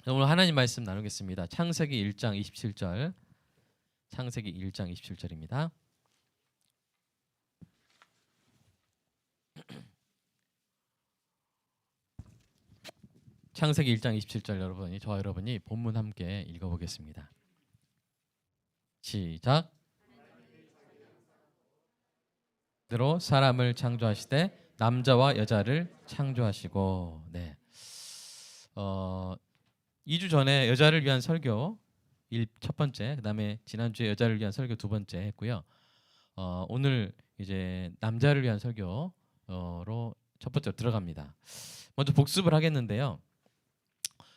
오늘 하나님 말씀 나누겠습니다. 창세기 1장 27절. 창세기 1장 27절입니다. 창세기 1장 27절 저와 여러분이 본문 함께 읽어보겠습니다. 시작. 대로 사람을 창조하시되 남자와 여자를 창조하시고. 네. 2주 전에 여자를 위한 설교 첫 번째, 그다음에 지난주에 여자를 위한 설교 두 번째 했고요. 오늘 이제 남자를 위한 설교로 첫 번째로 들어갑니다. 먼저 복습을 하겠는데요.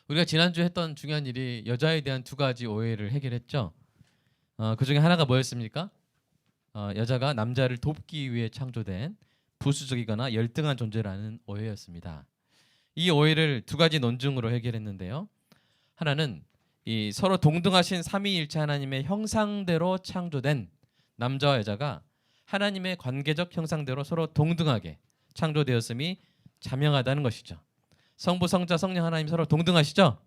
우리가 지난주에 했던 중요한 일이 여자에 대한 두 가지 오해를 해결했죠. 그 중에 하나가 뭐였습니까? 여자가 남자를 돕기 위해 창조된 부수적이거나 열등한 존재라는 오해였습니다. 이 오해를 두 가지 논증으로 해결했는데요. 하나는 이 서로 동등하신 삼위일체 하나님의 형상대로 창조된 남자와 여자가 하나님의 관계적 형상대로 서로 동등하게 창조되었음이 자명하다는 것이죠. 성부, 성자, 성령 하나님 서로 동등하시죠?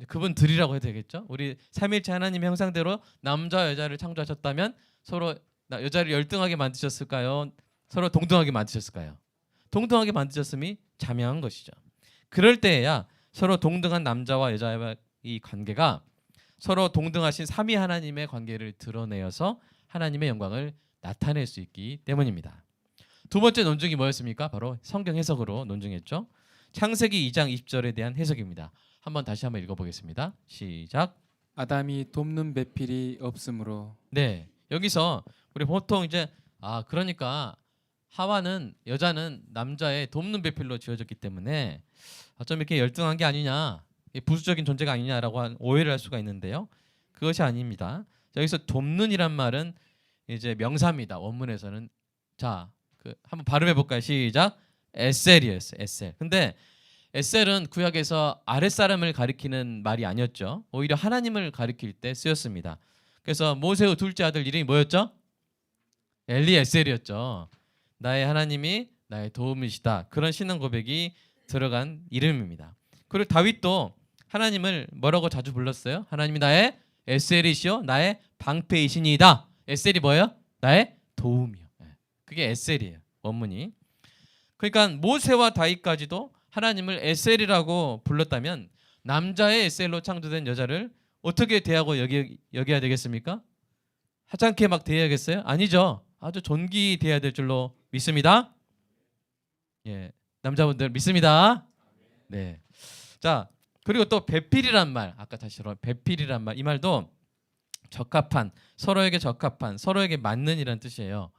그분들이라고 해도 되겠죠? 우리 삼위일체 하나님의 형상대로 남자와 여자를 창조하셨다면 서로 여자를 열등하게 만드셨을까요? 서로 동등하게 만드셨을까요? 동등하게 만드셨음이 자명한 것이죠. 그럴 때에야 서로 동등한 남자와 여자의 이 관계가 서로 동등하신 삼위 하나님의 관계를 드러내어서 하나님의 영광을 나타낼 수 있기 때문입니다. 두 번째 논증이 뭐였습니까? 바로 성경 해석으로 논증했죠. 창세기 2장 20절에 대한 해석입니다. 다시 한번 읽어보겠습니다. 시작. 아담이 돕는 배필이 없으므로. 네, 여기서 우리 보통 이제 그러니까 하와는 여자는 남자의 돕는 배필로 지어졌기 때문에 어쩜 이렇게 열등한 게 아니냐, 부수적인 존재가 아니냐라고 오해를 할 수가 있는데요. 그것이 아닙니다. 여기서 돕는이란 말은 이제 명사입니다. 원문에서는. 한번 발음해 볼까요? 시작. 에셀이었어요. 에셀. 근데 에셀은 구약에서 아랫사람을 가리키는 말이 아니었죠. 오히려 하나님을 가리킬 때 쓰였습니다. 그래서 모세의 둘째 아들 이름이 뭐였죠? 엘리에셀이었죠. 나의 하나님이 나의 도움이시다. 그런 신앙 고백이 들어간 이름입니다. 그리고 다윗도 하나님을 뭐라고 자주 불렀어요? 하나님이 나의 에셀이시요 나의 방패이시니이다. 에셀이 뭐예요? 나의 도움이요. 그게 에셀이에요. 원문이. 그러니까 모세와 다윗까지도 하나님을 에셀이라고 불렀다면 남자의 에셀로 창조된 여자를 어떻게 대하고 여겨야 되겠습니까? 하찮게 막 대해야겠어요? 아니죠. 아주 존귀 대해야 될 줄로 믿습니다. 예, 남자분들 믿습니다. 네. 자, 그리고 또 배필이란 말, 아까 다시 배필이란 말, 이 말도 적합한, 서로에게 적합한, 서로에게 맞는 이란 뜻이에요.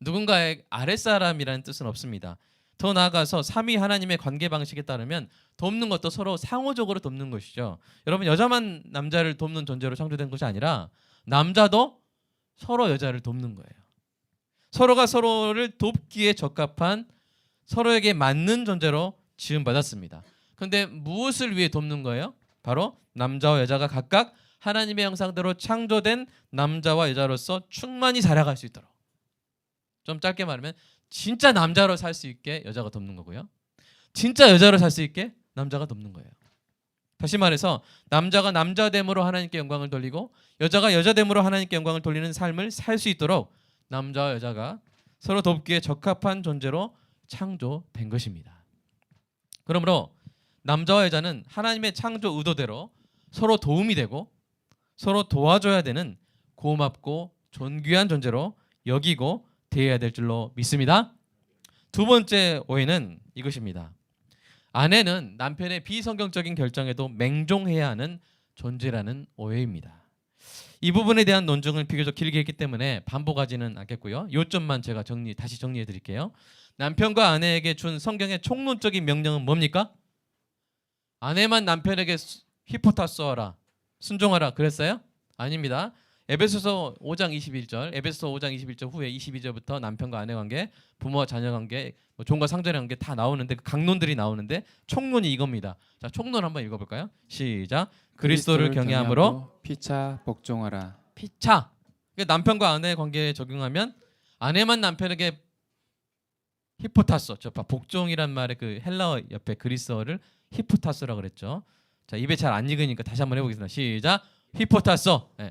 누군가의 아랫사람이라는 뜻은 없습니다. 더 나아가서 삼위 하나님의 관계 방식에 따르면 돕는 것도 서로 상호적으로 돕는 것이죠. 여러분, 여자만 남자를 돕는 존재로 창조된 것이 아니라 남자도 서로 여자를 돕는 거예요. 서로가 서로를 돕기에 적합한, 서로에게 맞는 존재로 지음받았습니다. 그런데 무엇을 위해 돕는 거예요? 바로 남자와 여자가 각각 하나님의 형상대로 창조된 남자와 여자로서 충만히 살아갈 수 있도록. 좀 짧게 말하면 진짜 남자로 살 수 있게 여자가 돕는 거고요. 진짜 여자로 살 수 있게 남자가 돕는 거예요. 다시 말해서 남자가 남자됨으로 하나님께 영광을 돌리고 여자가 여자됨으로 하나님께 영광을 돌리는 삶을 살 수 있도록 남자와 여자가 서로 돕기에 적합한 존재로 창조된 것입니다. 그러므로 남자와 여자는 하나님의 창조 의도대로 서로 도움이 되고 서로 도와줘야 되는 고맙고 존귀한 존재로 여기고 대해야 될 줄로 믿습니다. 두 번째 오해는 이것입니다. 아내는 남편의 비성경적인 결정에도 맹종해야 하는 존재라는 오해입니다. 이 부분에 대한 논증은 비교적 길게 했기 때문에 반복하지는 않겠고요. 요점만 제가 다시 정리해 드릴게요. 남편과 아내에게 준 성경의 총론적인 명령은 뭡니까? 아내만 남편에게 휘포타 쏘아라, 순종하라 그랬어요? 아닙니다. 에베소서 5장 21절, 에베소서 5장 21절 후에 22절부터 남편과 아내 관계, 부모와 자녀 관계, 종과 상전의 관계 다 나오는데 그 강론들이 나오는데 총론이 이겁니다. 자, 총론 한번 읽어볼까요? 시작. 그리스도를 경외함으로 피차 복종하라. 피차. 그러니까 남편과 아내의 관계에 적용하면 아내만 남편에게 히포타소, 복종이란 말의 그 헬라어 옆에 그리스어를 히포타소라고 그랬죠. 자, 입에 잘 안 익으니까 다시 한번 해보겠습니다. 시작. 히포타소. 예.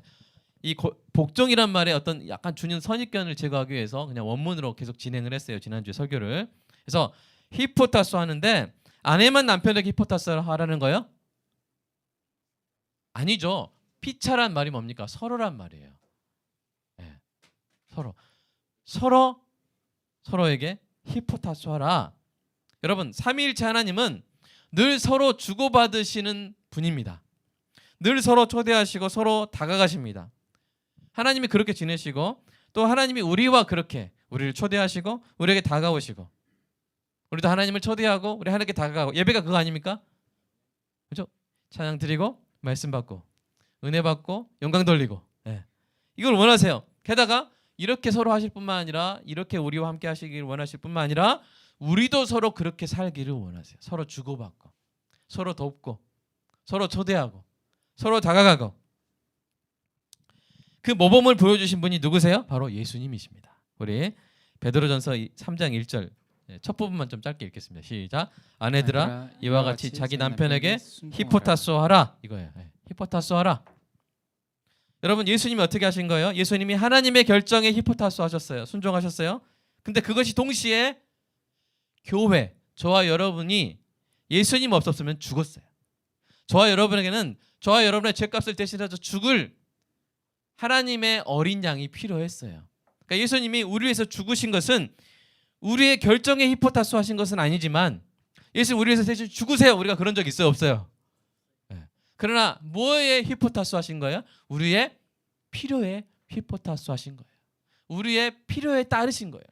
이 복종이란 말에 어떤 약간 주는 선입견을 제거하기 위해서 그냥 원문으로 계속 진행을 했어요. 지난주에 설교를. 그래서 히포타소 하는데 아내만 남편에게 히포타소 하라는 거예요? 아니죠. 피차란 말이 뭡니까? 서로란 말이에요. 예. 서로에게 히포타소 하라. 여러분, 삼위일체 하나님은 늘 서로 주고받으시는 분입니다. 늘 서로 초대하시고 서로 다가가십니다. 하나님이 그렇게 지내시고 또 하나님이 우리와 그렇게 우리를 초대하시고 우리에게 다가오시고 우리도 하나님을 초대하고 우리 하나님께 다가가고 예배가 그거 아닙니까? 그렇죠? 찬양 드리고 말씀 받고 은혜 받고 영광 돌리고 예. 이걸 원하세요. 게다가 이렇게 서로 하실 뿐만 아니라 이렇게 우리와 함께 하시기를 원하실 뿐만 아니라 우리도 서로 그렇게 살기를 원하세요. 서로 주고받고 서로 돕고 서로 초대하고 서로 다가가고 그 모범을 보여주신 분이 누구세요? 바로 예수님이십니다. 우리 베드로전서 3장 1절 첫 부분만 좀 짧게 읽겠습니다. 시작. 아내들아 이와 같이 자기 남편에게 히포타소 하라. 이거예요. 히포타소 하라. 여러분, 예수님이 어떻게 하신 거예요? 예수님이 하나님의 결정에 히포타소 하셨어요. 순종하셨어요. 근데 그것이 동시에 교회, 저와 여러분이 예수님 없었으면 죽었어요. 저와 여러분에게는 저와 여러분의 죄값을 대신해서 죽을 하나님의 어린 양이 필요했어요. 그러니까 예수님이 우리 위해서 죽으신 것은 우리의 결정에 히포타소 하신 것은 아니지만 예수님 우리 위해서 대신 죽으세요. 우리가 그런 적 있어요? 없어요? 네. 그러나 뭐에 히포타소 하신 거예요? 우리의 필요에 히포타소 하신 거예요. 우리의 필요에 따르신 거예요.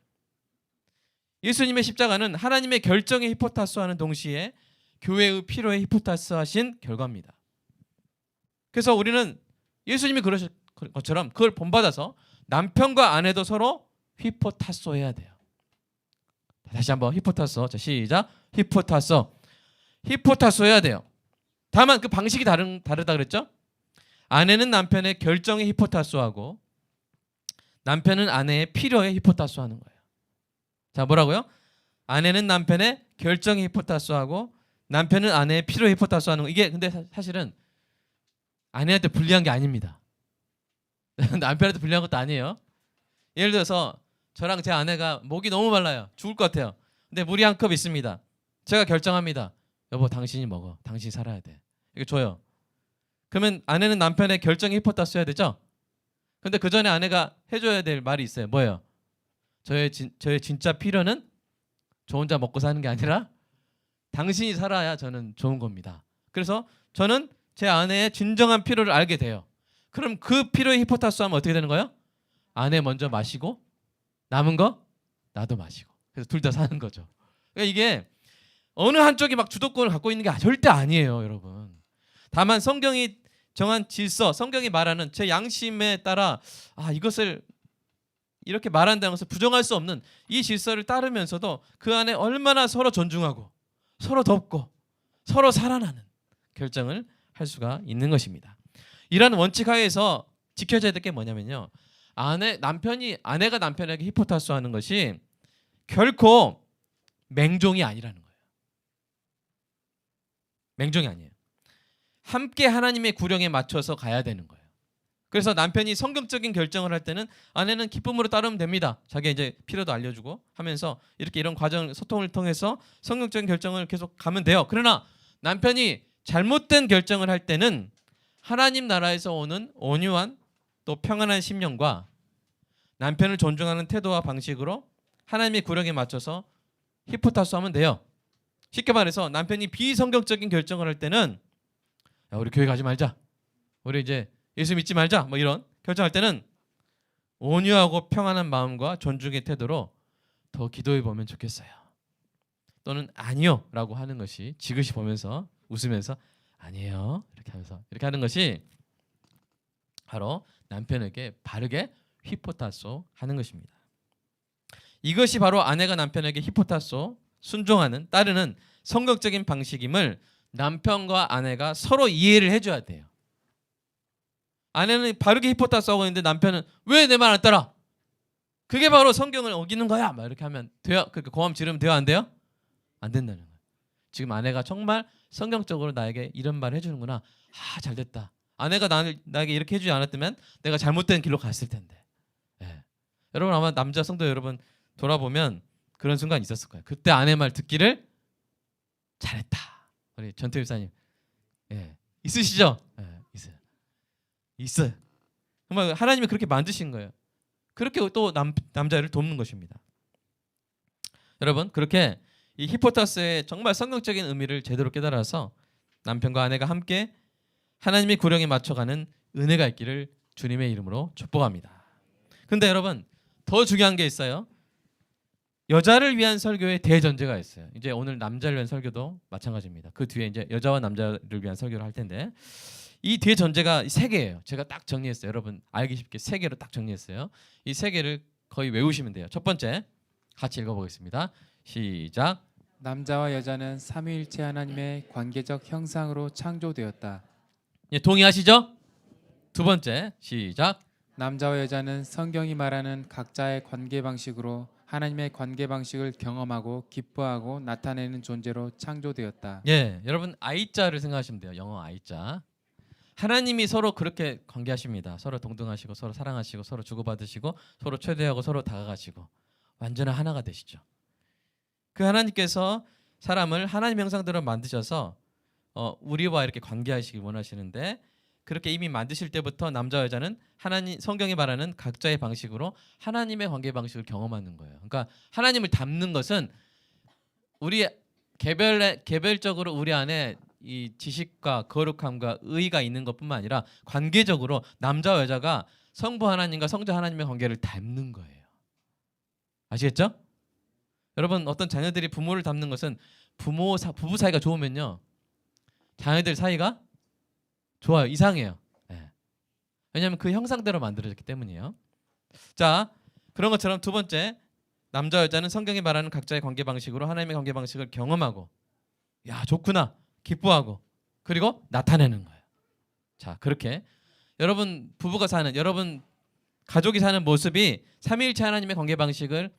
예수님의 십자가는 하나님의 결정에 히포타소 하는 동시에 교회의 필요에 히포타소 하신 결과입니다. 그래서 우리는 예수님이 그러신 것처럼 그걸 본받아서 남편과 아내도 서로 히포타소 해야 돼요. 다시 한번 히포타소. 자, 시작. 히포타소 해야 돼요. 다만 그 방식이 다르다 그랬죠? 아내는 남편의 결정에 히포타소하고 남편은 아내의 필요에 히포타소하는 거예요. 자, 뭐라고요? 아내는 남편의 결정에 히포타소하고 남편은 아내의 필요에 히포타소하는 거. 이게 근데 사실은 아내한테 불리한 게 아닙니다. 남편한테 불리한 것도 아니에요. 예를 들어서 저랑 제 아내가 목이 너무 말라요. 죽을 것 같아요. 근데 물이 한 컵 있습니다. 제가 결정합니다. 여보, 당신이 먹어. 당신이 살아야 돼. 이거 줘요. 그러면 아내는 남편의 결정에 히포타소 해야 되죠? 근데 그 전에 아내가 해줘야 될 말이 있어요. 뭐예요? 저의 진짜 필요는 저 혼자 먹고 사는 게 아니라 당신이 살아야 저는 좋은 겁니다. 그래서 저는 제 아내의 진정한 필요를 알게 돼요. 그럼 그 필요에 히포타소 하면 어떻게 되는 거예요? 아내 먼저 마시고 남은 거 나도 마시고 그래서 둘 다 사는 거죠. 그러니까 이게 어느 한쪽이 막 주도권을 갖고 있는 게 절대 아니에요, 여러분. 다만 성경이 정한 질서, 성경이 말하는 제 양심에 따라 이것을 이렇게 말한다는 것을 부정할 수 없는 이 질서를 따르면서도 그 안에 얼마나 서로 존중하고 서로 돕고 서로 살아나는 결정을 할 수가 있는 것입니다. 이러한 원칙 하에서 지켜져야 될 게 뭐냐면요. 아내가 남편에게 히포타소 하는 것이 결코 맹종이 아니라는 거예요. 맹종이 아니에요. 함께 하나님의 구령에 맞춰서 가야 되는 거예요. 그래서 남편이 성경적인 결정을 할 때는 아내는 기쁨으로 따르면 됩니다. 자기 이제 필요도 알려주고 하면서 이렇게 이런 과정 소통을 통해서 성경적인 결정을 계속 가면 돼요. 그러나 남편이 잘못된 결정을 할 때는 하나님 나라에서 오는 온유한 또 평안한 심령과 남편을 존중하는 태도와 방식으로 하나님의 구령에 맞춰서 히포타소 하면 돼요. 쉽게 말해서 남편이 비성경적인 결정을 할 때는 야, 우리 교회 가지 말자. 우리 이제 예수 믿지 말자. 뭐 이런 결정할 때는 온유하고 평안한 마음과 존중의 태도로 더 기도해 보면 좋겠어요. 또는 아니요 라고 하는 것이 지그시 보면서 웃으면서 아니에요 이렇게 하면서 이렇게 하는 것이 바로 남편에게 바르게 히포타소 하는 것입니다. 이것이 바로 아내가 남편에게 히포타소 순종하는 따르는 성경적인 방식임을 남편과 아내가 서로 이해를 해줘야 돼요. 아내는 바르게 히포타소 하고 있는데 남편은 왜 내 말 안 따라? 그게 바로 성경을 어기는 거야. 막 이렇게 하면 돼요. 그러니까 고함 지르면 돼요, 안 돼요? 안 된다는 거예요. 지금 아내가 정말 성경적으로 나에게 이런 말을 해주는구나. 아, 잘됐다. 아내가 나에게 이렇게 해주지 않았다면 내가 잘못된 길로 갔을 텐데. 예. 여러분 아마 남자 성도 여러분 돌아보면 그런 순간 있었을 거예요. 그때 아내 말 듣기를 잘했다. 우리 전태 집사님, 예, 있으시죠? 예, 있어요. 정말 하나님이 그렇게 만드신 거예요. 그렇게 또 남자를 돕는 것입니다. 여러분 그렇게 이 히포타스의 정말 성경적인 의미를 제대로 깨달아서 남편과 아내가 함께 하나님의 구령에 맞춰가는 은혜가 있기를 주님의 이름으로 축복합니다. 근데 여러분 더 중요한 게 있어요. 여자를 위한 설교의 대전제가 있어요. 이제 오늘 남자를 위한 설교도 마찬가지입니다. 그 뒤에 이제 여자와 남자를 위한 설교를 할 텐데 이 대전제가 세 개예요. 제가 딱 정리했어요. 여러분 알기 쉽게 세 개로 딱 정리했어요. 이 세 개를 거의 외우시면 돼요. 첫 번째 같이 읽어보겠습니다. 시작. 남자와 여자는 삼위일체 하나님의 관계적 형상으로 창조되었다. 예, 동의하시죠? 두 번째 시작. 남자와 여자는 성경이 말하는 각자의 관계 방식으로 하나님의 관계 방식을 경험하고 기뻐하고 나타내는 존재로 창조되었다. 예, 여러분 I자를 생각하시면 돼요. 영어 I자. 하나님이 서로 그렇게 관계하십니다. 서로 동등하시고 서로 사랑하시고 서로 주고받으시고 서로 최대하고 서로 다가가시고 완전한 하나가 되시죠. 그 하나님께서 사람을 하나님 형상대로 만드셔서 우리와 이렇게 관계하시길 원하시는데 그렇게 이미 만드실 때부터 남자와 여자는 하나님 성경이 말하는 각자의 방식으로 하나님의 관계 방식을 경험하는 거예요. 그러니까 하나님을 닮는 것은 우리 개별적으로 우리 안에 이 지식과 거룩함과 의가 있는 것뿐만 아니라 관계적으로 남자와 여자가 성부 하나님과 성자 하나님의 관계를 닮는 거예요. 아시겠죠? 여러분 어떤 자녀들이 부모를 닮는 것은 부부 사이가 좋으면요 자녀들 사이가 좋아요. 이상해요. 네. 왜냐하면 그 형상대로 만들어졌기 때문이에요. 자, 그런 것처럼 두 번째 남자 여자는 성경이 말하는 각자의 관계 방식으로 하나님의 관계 방식을 경험하고 야 좋구나 기뻐하고 그리고 나타내는 거예요. 자 그렇게 여러분 부부가 사는 여러분 가족이 사는 모습이 삼위일체 하나님의 관계 방식을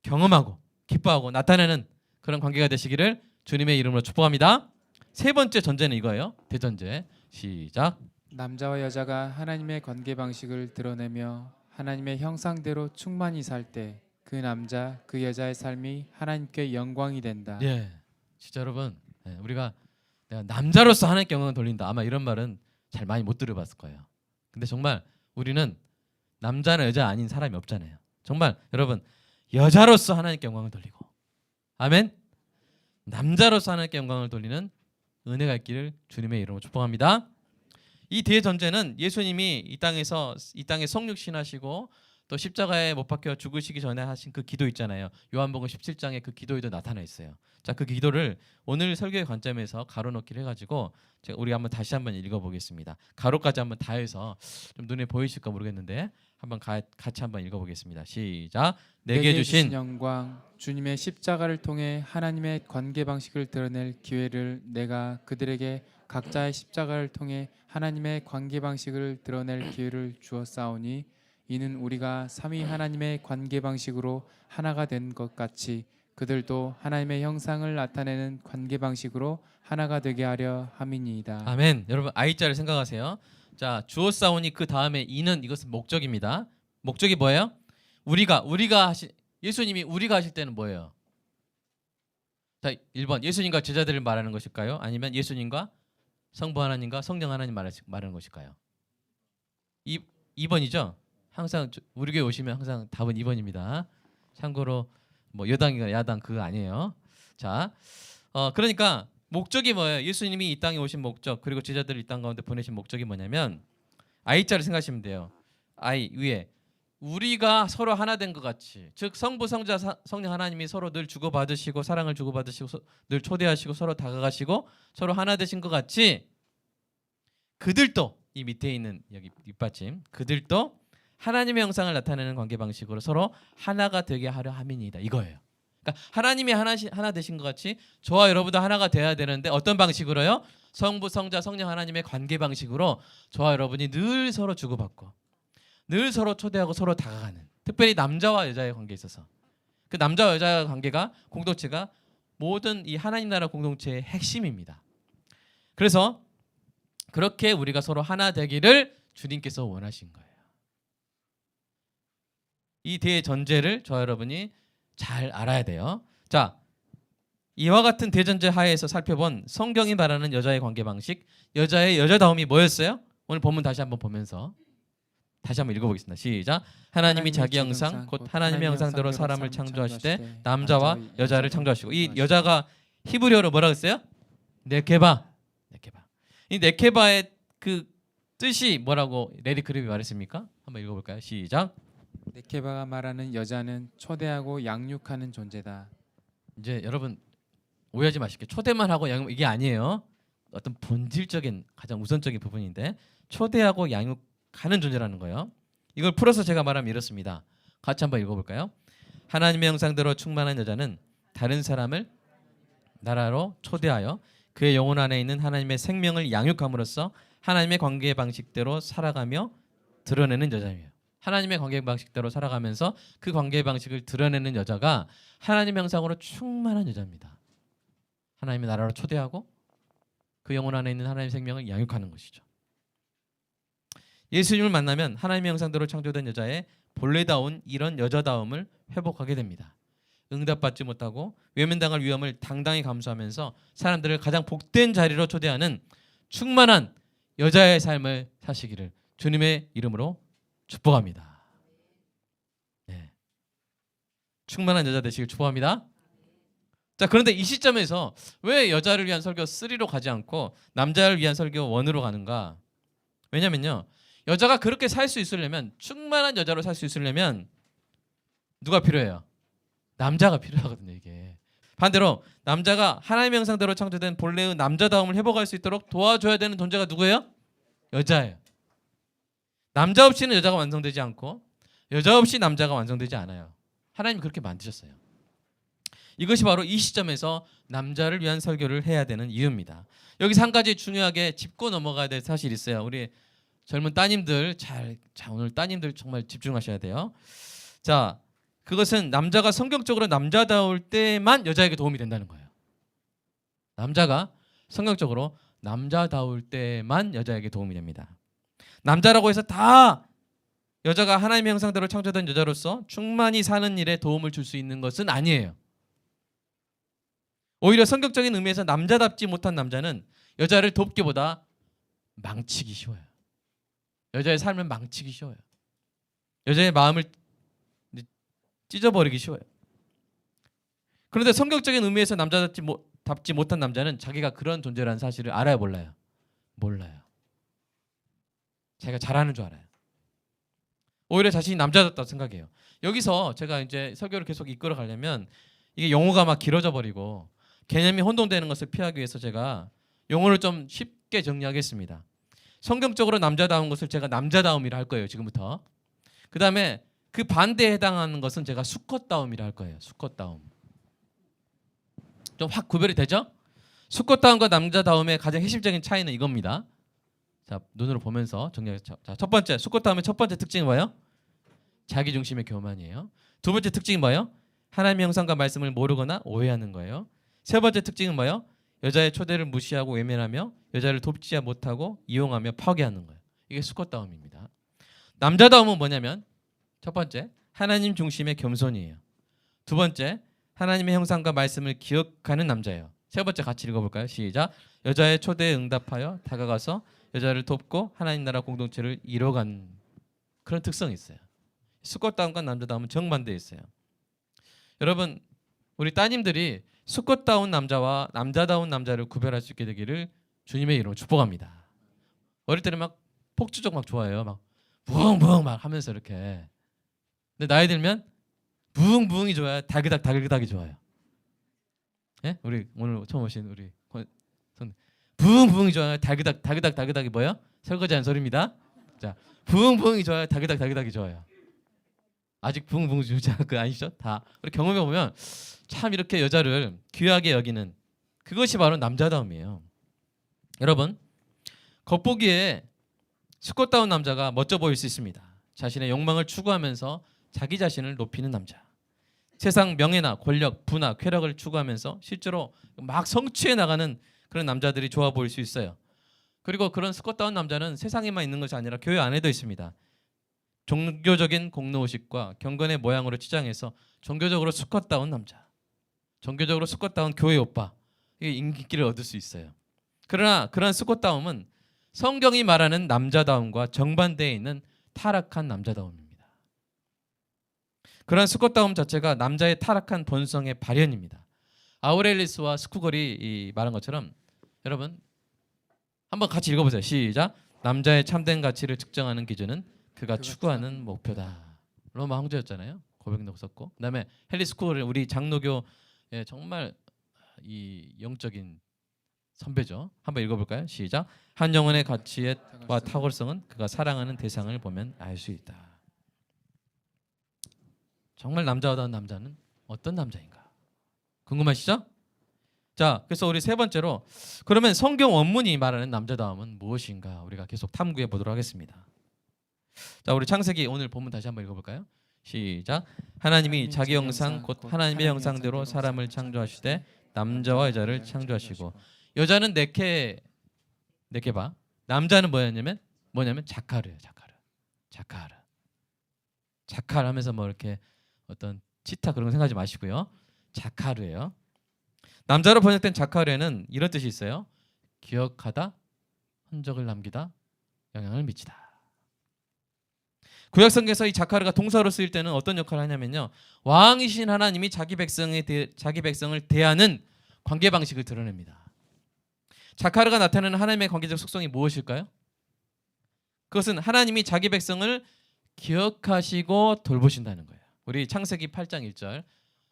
경험하고 기뻐하고 나타내는 그런 관계가 되시기를 주님의 이름으로 축복합니다. 세 번째 전제는 이거예요. 대전제 시작. 남자와 여자가 하나님의 관계 방식을 드러내며 하나님의 형상대로 충만히 살 때 그 남자 그 여자의 삶이 하나님께 영광이 된다. 예, 진짜 여러분 우리가 내가 남자로서 하나님께 영광을 돌린다. 아마 이런 말은 잘 많이 못 들어봤을 거예요. 근데 정말 우리는 남자나 여자 아닌 사람이 없잖아요. 정말 여러분 여자로서 하나님께 영광을 돌리고 아멘. 남자로서 하나님께 영광을 돌리는 은혜가 있기를 주님의 이름으로 축복합니다. 이 대전제는 예수님이 이 땅에 성육신하시고 또 십자가에 못 박혀 죽으시기 전에 하신 그 기도 있잖아요. 요한복음 17장에 그 기도에도 나타나 있어요. 자, 그 기도를 오늘 설교의 관점에서 가로넣기를 해가지고 우리 한번 다시 한번 읽어보겠습니다. 가로까지 한번 다 해서 좀 눈에 보이실까 모르겠는데 한번 같이 한번 읽어보겠습니다. 시작. 내게 주신 영광 주님의 십자가를 통해 하나님의 관계 방식을 드러낼 기회를 내가 그들에게 각자의 십자가를 통해 하나님의 관계 방식을 드러낼 기회를 주었사오니 이는 우리가 삼위 하나님의 관계 방식으로 하나가 된 것 같이 그들도 하나님의 형상을 나타내는 관계 방식으로 하나가 되게 하려 함이니이다. 아멘. 여러분 I자를 생각하세요. 자, 주었사오니 그 다음에 이는 이것은 목적입니다. 목적이 뭐예요? 예수님이 우리가 하실 때는 뭐예요? 자, 1번 예수님과 제자들을 말하는 것일까요? 아니면 예수님과 성부 하나님과 성령 하나님 말하는 것일까요? 2번이죠. 항상 우리 교회 오시면 항상 답은 2번입니다. 참고로 뭐 여당이나 야당 그거 아니에요. 자, 그러니까 목적이 뭐예요? 예수님이 이 땅에 오신 목적 그리고 제자들을 이 땅 가운데 보내신 목적이 뭐냐면 I자를 생각하시면 돼요. I 위에 우리가 서로 하나 된 것 같이 즉 성부 성자 성령 하나님이 서로 늘 주고받으시고 사랑을 주고받으시고 늘 초대하시고 서로 다가가시고 서로 하나 되신 것 같이 그들도 이 밑에 있는 여기 뒷받침 그들도 하나님의 형상을 나타내는 관계 방식으로 서로 하나가 되게 하려 함이니이다. 이거예요. 그러니까 하나님이 하나 되신 것 같이 저와 여러분도 하나가 돼야 되는데 어떤 방식으로요? 성부, 성자, 성령 하나님의 관계 방식으로 저와 여러분이 늘 서로 주고받고 늘 서로 초대하고 서로 다가가는 특별히 남자와 여자의 관계에 있어서 그 남자와 여자의 관계가 공동체가 모든 이 하나님 나라 공동체의 핵심입니다. 그래서 그렇게 우리가 서로 하나 되기를 주님께서 원하신 거예요. 이 대전제를 저와 여러분이 잘 알아야 돼요. 자, 이와 같은 대전제 하에서 살펴본 성경이 말하는 여자의 관계 방식, 여자의 여자다움이 뭐였어요? 오늘 본문 다시 한번 보면서 다시 한번 읽어보겠습니다. 시작. 하나님이 자기 형상 곧 하나님의 형상대로 사람을 창조하실 때 남자와 여자를 창조하시고, 이 여자가 히브리어로 뭐라고 했어요? 네케바. 이 네케바의 그 뜻이 뭐라고 레리 그룹이 말했습니까? 한번 읽어볼까요? 시작. 네케바가 말하는 여자는 초대하고 양육하는 존재다. 이제 여러분 오해하지 마시게, 초대만 하고 양육 이게 아니에요. 어떤 본질적인 가장 우선적인 부분인데 초대하고 양육하는 존재라는 거예요. 이걸 풀어서 제가 말하면 이렇습니다. 같이 한번 읽어볼까요? 하나님의 형상대로 충만한 여자는 다른 사람을 나라로 초대하여 그의 영혼 안에 있는 하나님의 생명을 양육함으로써 하나님의 관계 방식대로 살아가며 드러내는 여자예요. 하나님의 관계 방식대로 살아가면서 그 관계 방식을 드러내는 여자가 하나님의 형상으로 충만한 여자입니다. 하나님의 나라로 초대하고 그 영혼 안에 있는 하나님의 생명을 양육하는 것이죠. 예수님을 만나면 하나님의 형상대로 창조된 여자의 본래다운 이런 여자다움을 회복하게 됩니다. 응답받지 못하고 외면당할 위험을 당당히 감수하면서 사람들을 가장 복된 자리로 초대하는 충만한 여자의 삶을 사시기를 주님의 이름으로 축복합니다. 네. 충만한 여자 되시길 축복합니다. 자, 그런데 이 시점에서 왜 여자를 위한 설교 3로 가지 않고 남자를 위한 설교 1으로 가는가? 왜냐면요, 여자가 그렇게 살 수 있으려면, 충만한 여자로 살 수 있으려면 누가 필요해요? 남자가 필요하거든요. 이게 반대로 남자가 하나님의 형상대로 창조된 본래의 남자다움을 회복할 수 있도록 도와줘야 되는 존재가 누구예요? 여자예요. 남자 없이는 여자가 완성되지 않고 여자 없이 남자가 완성되지 않아요. 하나님 그렇게 만드셨어요. 이것이 바로 이 시점에서 남자를 위한 설교를 해야 되는 이유입니다. 여기서 한 가지 중요하게 짚고 넘어가야 될 사실이 있어요. 우리 젊은 따님들 자, 오늘 따님들 정말 집중하셔야 돼요. 자, 그것은 남자가 성경적으로 남자다울 때만 여자에게 도움이 된다는 거예요. 남자가 성경적으로 남자다울 때만 여자에게 도움이 됩니다. 남자라고 해서 다 여자가 하나님의 형상대로 창조된 여자로서 충만히 사는 일에 도움을 줄 수 있는 것은 아니에요. 오히려 성경적인 의미에서 남자답지 못한 남자는 여자를 돕기보다 망치기 쉬워요. 여자의 삶을 망치기 쉬워요. 여자의 마음을 찢어버리기 쉬워요. 그런데 성경적인 의미에서 남자답지 못한 남자는 자기가 그런 존재라는 사실을 알아요, 몰라요? 몰라요. 자기가 잘하는 줄 알아요. 오히려 자신이 남자답다고 생각해요. 여기서 제가 이제 설교를 계속 이끌어 가려면 이게 용어가 막 길어져 버리고 개념이 혼동되는 것을 피하기 위해서 제가 용어를 좀 쉽게 정리하겠습니다. 성경적으로 남자다운 것을 제가 남자다움이라 할 거예요, 지금부터. 그 다음에 그 반대에 해당하는 것은 제가 수컷다움이라 할 거예요. 수컷다움. 좀 확 구별이 되죠? 수컷다움과 남자다움의 가장 핵심적인 차이는 이겁니다. 자, 눈으로 보면서 정리하겠습니다. 자, 첫 번째, 수컷다움의 첫 번째 특징이 뭐예요? 자기중심의 교만이에요. 두 번째 특징이 뭐예요? 하나님의 형상과 말씀을 모르거나 오해하는 거예요. 세 번째 특징은 뭐예요? 여자의 초대를 무시하고 외면하며 여자를 돕지 못하고 이용하며 파괴하는 거예요. 이게 수컷다움입니다. 남자다움은 뭐냐면 첫 번째, 하나님 중심의 겸손이에요. 두 번째, 하나님의 형상과 말씀을 기억하는 남자예요. 세 번째 같이 읽어볼까요? 시작. 여자의 초대에 응답하여 다가가서 여자를 돕고 하나님 나라 공동체를 이뤄간 그런 특성이 있어요. 수컷다움과 남자다움은 정반대에 있어요. 여러분, 우리 따님들이 수컷다운 남자와 남자다운 남자를 구별할 수 있게 되기를 주님의 이름으로 축복합니다. 어릴 때는 막 폭주족 막 좋아해요. 막 부엉부엉 막 하면서 이렇게. 근데 나이 들면 부흥부흥이 좋아요. 다글닥이 좋아요. 예? 우리 오늘 처음 오신 우리 부흥부흥이 좋아요. 다글닥이 뭐예요? 설거지하는 소리입니다. 자, 부흥부흥이 좋아요. 다글닥이 좋아요. 아직 부흥부흥 주지 않을 거 아니죠? 다 우리 경험해 보면 참 이렇게 여자를 귀하게 여기는 그것이 바로 남자다움이에요. 여러분, 겉보기에 수컷다운 남자가 멋져 보일 수 있습니다. 자신의 욕망을 추구하면서 자기 자신을 높이는 남자. 세상 명예나 권력, 부나 쾌락을 추구하면서 실제로 막 성취해 나가는 그런 남자들이 좋아 보일 수 있어요. 그리고 그런 스컷다운 남자는 세상에만 있는 것이 아니라 교회 안에도 있습니다. 종교적인 공로의식과 경건의 모양으로 치장해서 종교적으로 스컷다운 남자, 종교적으로 스컷다운 교회 오빠, 이게 인기를 얻을 수 있어요. 그러나 그러한 스콧다움은 성경이 말하는 남자다움과 정반대에 있는 타락한 남자다움입니다. 그러한 스콧다움 자체가 남자의 타락한 본성의 발현입니다. 아우렐리스와 스쿠걸이 말한 것처럼 여러분 한번 같이 읽어보세요. 시작. 남자의 참된 가치를 측정하는 기준은 그가 추구하는 목표다. 로마 황제였잖아요. 고백도 썼고, 그다음에 헨리 스쿠걸은 우리 장로교의 정말 이 영적인 선배죠. 한번 읽어볼까요? 시작. 한 영혼의 가치와 탁월성은 그가 사랑하는 대상을 보면 알 수 있다. 정말 남자다운 남자는 어떤 남자인가? 궁금하시죠? 자, 그래서 우리 세 번째로 그러면 성경 원문이 말하는 남자다움은 무엇인가? 우리가 계속 탐구해 보도록 하겠습니다. 자, 우리 창세기 오늘 본문 다시 한번 읽어볼까요? 시작. 하나님이 자기 형상 곧 하나님의 형상대로 사람을 창조하시되 남자와 여자를 창조하시고 여자는 네케바, 남자는 뭐냐면 자카르예요. 자카르 하면서 뭐 이렇게 어떤 치타 그런 거 생각하지 마시고요. 자카르예요. 남자로 번역된 자카르에는 이런 뜻이 있어요. 기억하다, 흔적을 남기다, 영향을 미치다. 구약 성경에서 이 자카르가 동사로 쓰일 때는 어떤 역할을 하냐면요. 왕이신 하나님이 자기 백성을 대하는 관계 방식을 드러냅니다. 자카르가 나타내는 하나님의 관계적 속성이 무엇일까요? 그것은 하나님이 자기 백성을 기억하시고 돌보신다는 거예요. 우리 창세기 8장 1절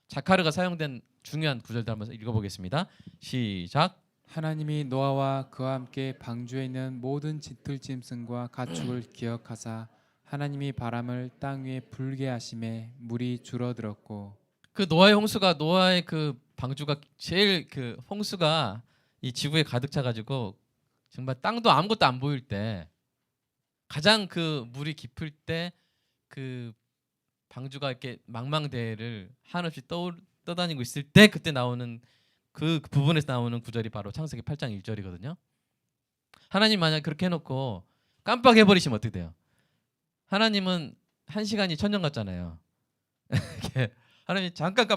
자카르가 사용된 중요한 구절들 한번 읽어보겠습니다. 시작. 하나님이 노아와 그와 함께 방주에 있는 모든 들짐승과 가축을 기억하사 하나님이 바람을 땅 위에 불게 하심에 물이 줄어들었고. 그 노아의 그 방주가 제일 그 홍수가 이 지구에 가득 차가지고 정말 땅도 아무것도 안 보일 때 가장 그 물이 깊을 때 그 방주가 이렇게 망망대해를 한없이 떠다니고 있을 때 그때 나오는 그 부분에서 나오는 구절이 바로 창세기 8장 1절이거든요. 하나님 만약 그렇게 해놓고 깜빡해버리시면 어떻게 돼요? 하나님은 1시간이 천년 같잖아요. 하나님이 잠깐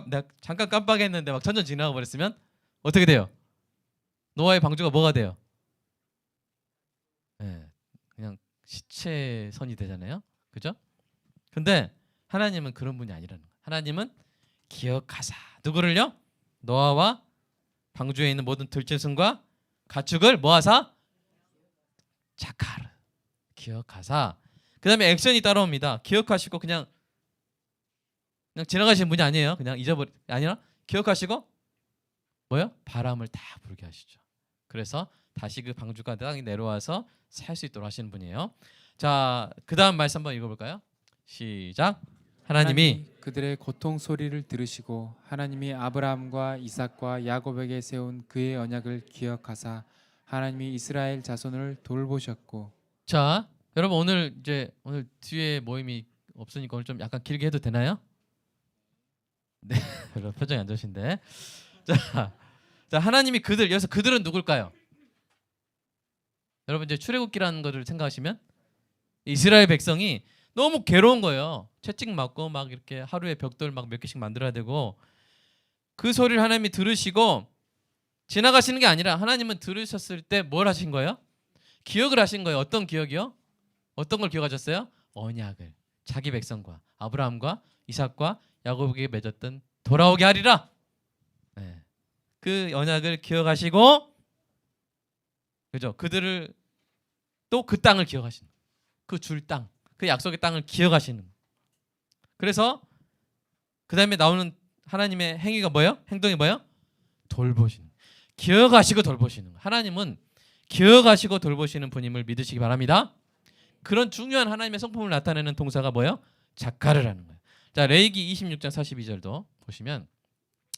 깜빡했는데 막 천년 지나가 버렸으면 어떻게 돼요? 노아의 방주가 뭐가 돼요? 그냥 시체선이 되잖아요. 그죠? 근데 하나님은 그런 분이 아니라는 거예요. 하나님은 기억하사 누구를요? 노아와 방주에 있는 모든 들짐승과 가축을 모아사 자카르 기억하사. 그 다음에 액션이 따라옵니다. 기억하시고 그냥 지나가시는 분이 아니에요. 그냥 아니라 기억하시고 뭐요? 바람을 다 불게 하시죠. 그래서 다시 그 방주가 땅에 내려와서 살 수 있도록 하시는 분이에요. 자, 그 다음 말씀 한번 읽어볼까요? 시작. 하나님이 그들의 고통 소리를 들으시고 하나님이 아브라함과 이삭과 야곱에게 세운 그의 언약을 기억하사 하나님이 이스라엘 자손을 돌보셨고. 자, 여러분 오늘 뒤에 모임이 없으니까 오늘 좀 약간 길게 해도 되나요? 네, 별로 표정이 안 좋으신데. 자, 하나님이 여기서 그들은 누굴까요? 여러분 이제 출애굽기라는 것을 생각하시면 이스라엘 백성이 너무 괴로운 거예요. 채찍 맞고 막 이렇게 하루에 벽돌 막 몇 개씩 만들어야 되고 그 소리를 하나님이 들으시고 지나가시는 게 아니라 하나님은 들으셨을 때 뭘 하신 거예요? 기억을 하신 거예요. 어떤 기억이요? 어떤 걸 기억하셨어요? 언약을 자기 백성과 아브라함과 이삭과 야곱에게 맺었던 돌아오게 하리라. 네. 그 언약을 기억하시고 그죠? 그들을 또 그 땅을 기억하시는 그 줄 땅, 그 약속의 땅을 기억하시는. 그래서 그 다음에 나오는 하나님의 행위가 뭐예요? 행동이 뭐예요? 돌보시는. 기억하시고 돌보시는. 하나님은 기억하시고 돌보시는 분임을 믿으시기 바랍니다. 그런 중요한 하나님의 성품을 나타내는 동사가 뭐예요? 자카르라는 거예요. 자, 레위기 26장 42절도 보시면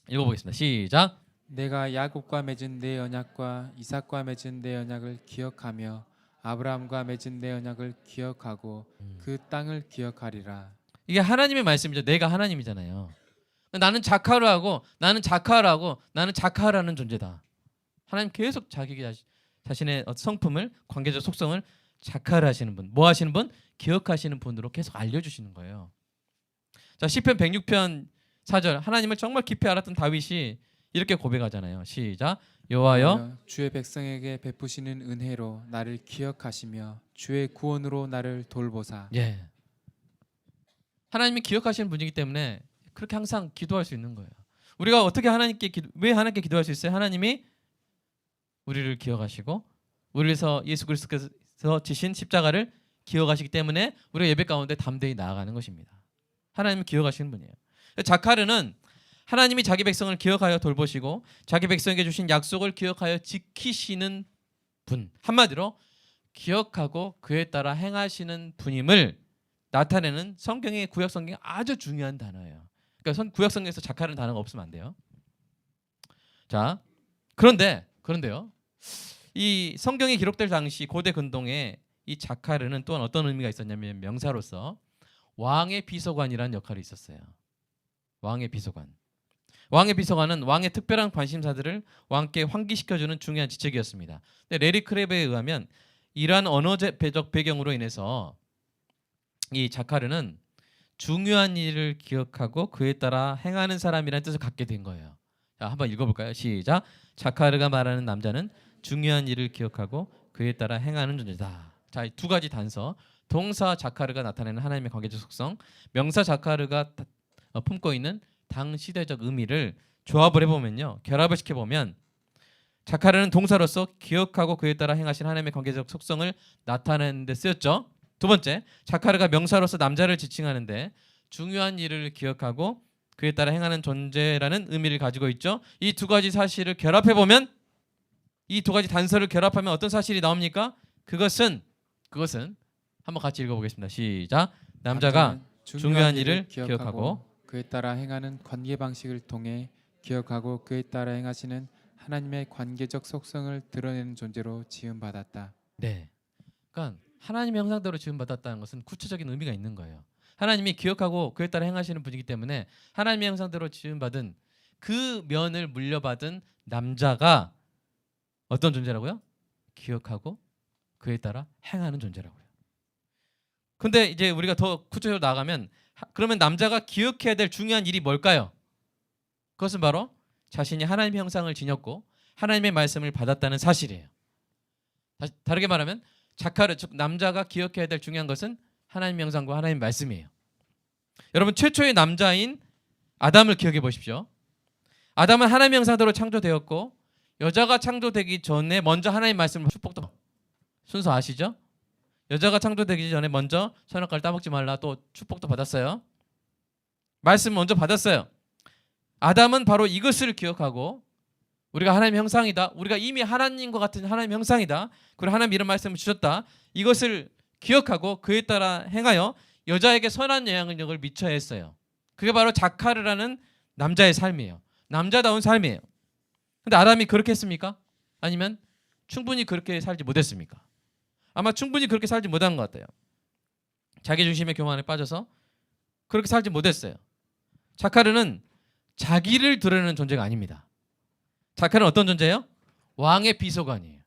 읽어보겠습니다. 시작. 내가 야곱과 맺은 내 언약과 이삭과 맺은 내 언약을 기억하며 아브라함과 맺은 내 언약을 기억하고 그 땅을 기억하리라. 이게 하나님의 말씀이죠. 내가 하나님이잖아요. 나는 자카르하고 나는 자카르하고 나는 자카르라는 존재다. 하나님 계속 자기 자신의 성품을 관계적 속성을 자카르 하시는 분, 뭐 하시는 분? 기억하시는 분으로 계속 알려주시는 거예요. 자, 시편 106편 4절 하나님을 정말 깊이 알았던 다윗이 이렇게 고백하잖아요. 시작. 여호와여 주의 백성에게 베푸시는 은혜로 나를 기억하시며 주의 구원으로 나를 돌보사. 예. 하나님이 기억하시는 분이기 때문에 그렇게 항상 기도할 수 있는 거예요. 우리가 어떻게 왜 하나님께 기도할 수 있어요? 하나님이 우리를 기억하시고 우리를 위해서 예수 그리스도께서 지신 십자가를 기억하시기 때문에 우리가 예배 가운데 담대히 나아가는 것입니다. 하나님이 기억하시는 분이에요. 자카르는 하나님이 자기 백성을 기억하여 돌보시고 자기 백성에게 주신 약속을 기억하여 지키시는 분, 한마디로 기억하고 그에 따라 행하시는 분임을 나타내는 성경의 구약 성경의 아주 중요한 단어예요. 그러니까 구약 성경에서 자카르는 단어가 없으면 안 돼요. 자, 그런데요. 이 성경이 기록될 당시 고대 근동에 이 자카르는 또한 어떤 의미가 있었냐면 명사로서 왕의 비서관이라는 역할이 있었어요. 왕의 비서관. 왕의 비서관은 왕의 특별한 관심사들을 왕께 환기시켜주는 중요한 직책이었습니다. 근데 레리 크랩에 의하면 이러한 언어적 배경으로 인해서 이 자카르는 중요한 일을 기억하고 그에 따라 행하는 사람이라는 뜻을 갖게 된 거예요. 자, 한번 읽어볼까요? 시작. 자카르가 말하는 남자는 중요한 일을 기억하고 그에 따라 행하는 존재다. 자, 두 가지 단서. 동사 자카르가 나타내는 하나님의 관계적 속성, 명사 자카르가 품고 있는 당시대적 의미를 조합을 해보면요, 결합을 시켜보면 자카르는 동사로서 기억하고 그에 따라 행하신 하나님의 관계적 속성을 나타내는 데 쓰였죠. 두 번째, 자카르가 명사로서 남자를 지칭하는데 중요한 일을 기억하고 그에 따라 행하는 존재라는 의미를 가지고 있죠. 이 두 가지 사실을 결합해보면, 이 두 가지 단서를 결합하면 어떤 사실이 나옵니까? 그것은 한번 같이 읽어보겠습니다. 시작. 남자가 중요한 일을 기억하고 그에 따라 행하는 관계 방식을 통해 기억하고 그에 따라 행하시는 하나님의 관계적 속성을 드러내는 존재로 지음받았다. 네. 그러니까 하나님의 형상대로 지음받았다는 것은 구체적인 의미가 있는 거예요. 하나님이 기억하고 그에 따라 행하시는 분이기 때문에 하나님의 형상대로 지음받은 그 면을 물려받은 남자가 어떤 존재라고요? 기억하고 그에 따라 행하는 존재라고요. 근데 이제 우리가 더 구체적으로 나가면 그러면 남자가 기억해야 될 중요한 일이 뭘까요? 그것은 바로 자신이 하나님의 형상을 지녔고 하나님의 말씀을 받았다는 사실이에요. 다르게 말하면 자카르, 즉 남자가 기억해야 될 중요한 것은 하나님의 형상과 하나님의 말씀이에요. 여러분, 최초의 남자인 아담을 기억해 보십시오. 아담은 하나님의 형상대로 창조되었고 여자가 창조되기 전에 먼저 하나님의 말씀을 축복도, 순서 아시죠? 여자가 창조되기 전에 먼저 선악과를 따먹지 말라, 또 축복도 받았어요. 말씀 먼저 받았어요. 아담은 바로 이것을 기억하고 우리가 하나님의 형상이다, 우리가 이미 하나님과 같은 하나님의 형상이다, 그리고 하나님 이런 말씀을 주셨다, 이것을 기억하고 그에 따라 행하여 여자에게 선한 영향력을 미쳐야 했어요. 그게 바로 자카르라는 남자의 삶이에요. 남자다운 삶이에요. 근데 아담이 그렇게 했습니까? 아니면 충분히 그렇게 살지 못했습니까? 아마 충분히 그렇게 살지 못한 것 같아요. 자기중심의 교만에 빠져서 그렇게 살지 못했어요. 자카르는 자기를 드러내는 존재가 아닙니다. 자카르는 어떤 존재예요? 왕의 비서관이에요.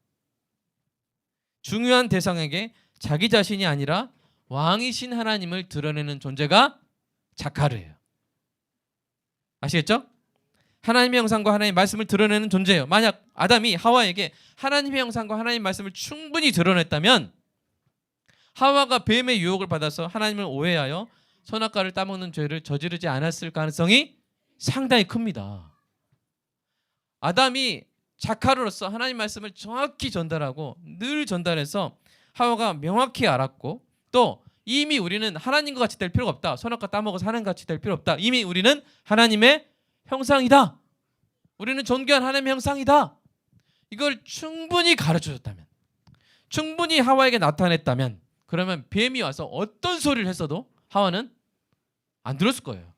중요한 대상에게 자기 자신이 아니라 왕이신 하나님을 드러내는 존재가 자카르예요. 아시겠죠? 하나님의 형상과 하나님의 말씀을 드러내는 존재예요. 만약 아담이 하와에게 하나님의 형상과 하나님의 말씀을 충분히 드러냈다면 하와가 뱀의 유혹을 받아서 하나님을 오해하여 선악과를 따먹는 죄를 저지르지 않았을 가능성이 상당히 큽니다. 아담이 자카르로서 하나님 말씀을 정확히 전달하고 늘 전달해서 하와가 명확히 알았고, 또 이미 우리는 하나님과 같이 될 필요가 없다, 선악과 따먹어서 하나님 같이 될 필요 없다, 이미 우리는 하나님의 형상이다, 우리는 존귀한 하나님의 형상이다, 이걸 충분히 가르쳐줬다면, 충분히 하와에게 나타냈다면, 그러면 뱀이 와서 어떤 소리를 했어도 하와는 안 들었을 거예요.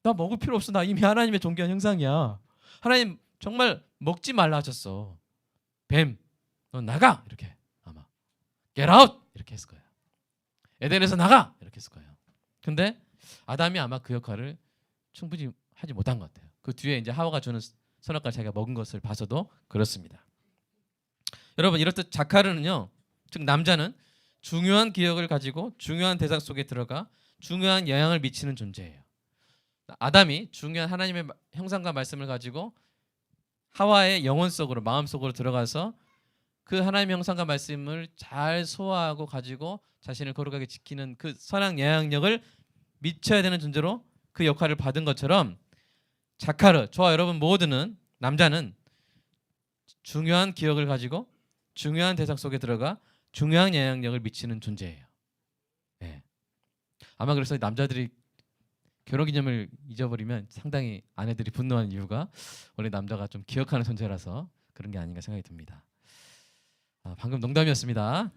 나 먹을 필요 없어, 나 이미 하나님의 존귀한 형상이야, 하나님 정말 먹지 말라 하셨어, 뱀 너 나가, 이렇게 아마 get out 이렇게 했을 거예요. 에덴에서 나가 이렇게 했을 거예요. 근데 아담이 아마 그 역할을 충분히 하지 못한 것 같아요. 그 뒤에 이제 하와가 주는 선악과를 자기가 먹은 것을 봐서도 그렇습니다. 여러분 이렇듯 자카르는요, 즉 남자는 중요한 기억을 가지고 중요한 대상 속에 들어가 중요한 영향을 미치는 존재예요. 아담이 중요한 하나님의 형상과 말씀을 가지고 하와의 영혼 속으로, 마음 속으로 들어가서 그 하나님의 형상과 말씀을 잘 소화하고 가지고 자신을 거룩하게 지키는 그 선한 영향력을 미쳐야 되는 존재로 그 역할을 받은 것처럼 자카르, 저와 여러분 모두는, 남자는 중요한 기억을 가지고 중요한 대상 속에 들어가 중요한 영향력을 미치는 존재예요. 네. 아마 그래서 남자들이 결혼기념을 잊어버리면 상당히 아내들이 분노하는 이유가 원래 남자가 좀 기억하는 존재라서 그런 게 아닌가 생각이 듭니다. 방금 농담이었습니다.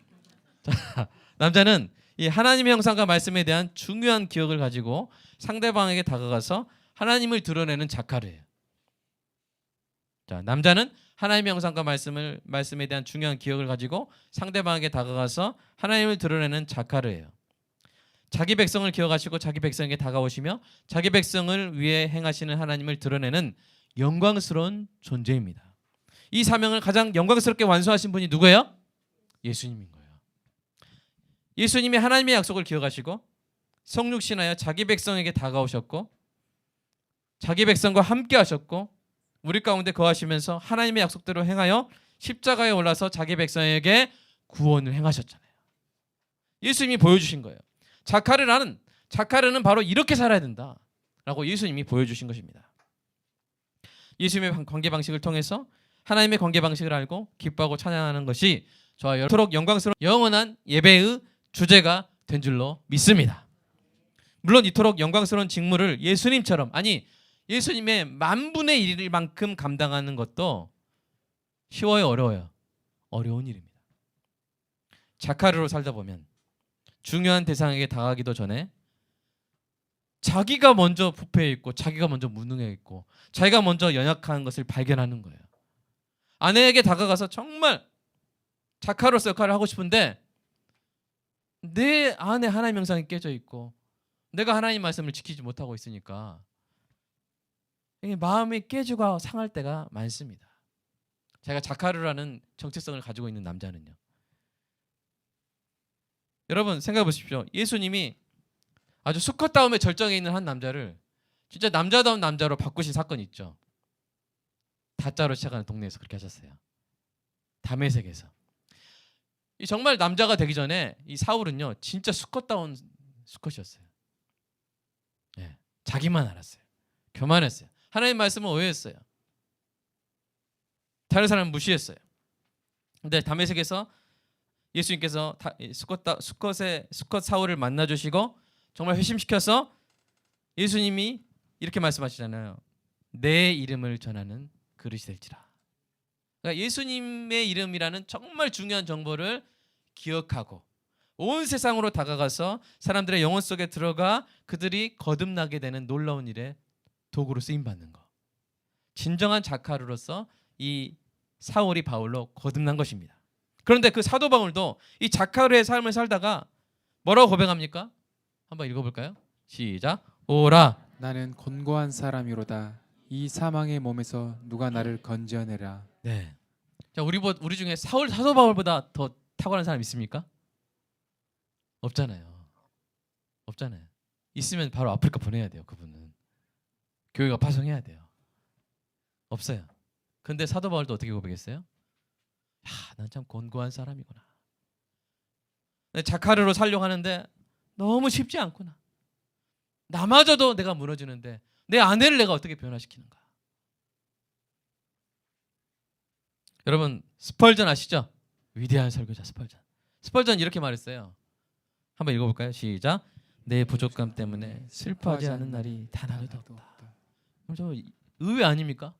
자, 남자는 이 하나님의 형상과 말씀에 대한 중요한 기억을 가지고 상대방에게 다가가서 하나님을 드러내는 자카르예요. 자, 남자는 하나님의 형상과 말씀에 대한 중요한 기억을 가지고 상대방에게 다가가서 하나님을 드러내는 자카르예요. 자기 백성을 기억하시고 자기 백성에게 다가오시며 자기 백성을 위해 행하시는 하나님을 드러내는 영광스러운 존재입니다. 이 사명을 가장 영광스럽게 완수하신 분이 누구예요? 예수님인 거예요. 예수님이 하나님의 약속을 기억하시고 성육신하여 자기 백성에게 다가오셨고 자기 백성과 함께 하셨고 우리 가운데 거하시면서 하나님의 약속대로 행하여 십자가에 올라서 자기 백성에게 구원을 행하셨잖아요. 예수님이 보여주신 거예요. 자카르는 바로 이렇게 살아야 된다라고 예수님이 보여주신 것입니다. 예수님의 관계 방식을 통해서 하나님의 관계 방식을 알고 기뻐하고 찬양하는 것이 저와 여러분토록 영광스러운 영원한 예배의 주제가 된 줄로 믿습니다. 물론 이토록 영광스러운 직무를 예수님처럼, 아니 예수님의 만분의 1만큼 감당하는 것도 쉬워요, 어려워요? 어려운 일입니다. 자카르로 살다 보면 중요한 대상에게 다가가기도 전에 자기가 먼저 부패해 있고 자기가 먼저 무능해 있고 자기가 먼저 연약한 것을 발견하는 거예요. 아내에게 다가가서 정말 자카로서 역할을 하고 싶은데 내 안에 하나님 형상이 깨져 있고 내가 하나님 말씀을 지키지 못하고 있으니까 마음이 깨지고 상할 때가 많습니다. 제가 자카르라는 정체성을 가지고 있는 남자는요. 여러분 생각해 보십시오. 예수님이 아주 수컷다움의 절정에 있는 한 남자를 진짜 남자다운 남자로 바꾸신 사건이 있죠. 다자로 시작하는 동네에서 그렇게 하셨어요. 다메섹에서. 정말 남자가 되기 전에 이 사울은요 진짜 수컷다운 수컷이었어요. 네, 자기만 알았어요. 교만했어요. 하나님 말씀을 오해했어요. 다른 사람을 무시했어요. 근데 다메섹에서 예수님께서 수컷 사울을 만나주시고 정말 회심시켜서 예수님이 이렇게 말씀하시잖아요. 내 이름을 전하는 그릇이 될지라. 그러니까 예수님의 이름이라는 정말 중요한 정보를 기억하고 온 세상으로 다가가서 사람들의 영혼 속에 들어가 그들이 거듭나게 되는 놀라운 일에 도구로 쓰임받는 거. 진정한 자카르로서 이 사울이 바울로 거듭난 것입니다. 그런데 그 사도 바울도 이 자카르의 삶을 살다가 뭐라고 고백합니까? 한번 읽어볼까요? 시작. 오라 나는 곤고한 사람이로다. 이 사망의 몸에서 누가 나를 건져내라. 네. 자, 우리 중에 사도 바울보다 더 탁월한 사람 있습니까? 없잖아요. 없잖아요. 있으면 바로 아프리카 보내야 돼요. 그분은 교회가 파송해야 돼요. 없어요. 근데 사도 바울도 어떻게 고백했어요? 난 참 곤고한 사람이구나. 자카르로 살려고 하는데 너무 쉽지 않구나. 나마저도 내가 무너지는데 내 아내를 내가 어떻게 변화시키는가. 여러분 스펄전 아시죠? 위대한 설교자 스펄전. 스펄전 이렇게 말했어요. 한번 읽어볼까요? 시작. 내 부족감 때문에 슬퍼하지 않은 날이 단 하나도 없다. 저 의외 아닙니까?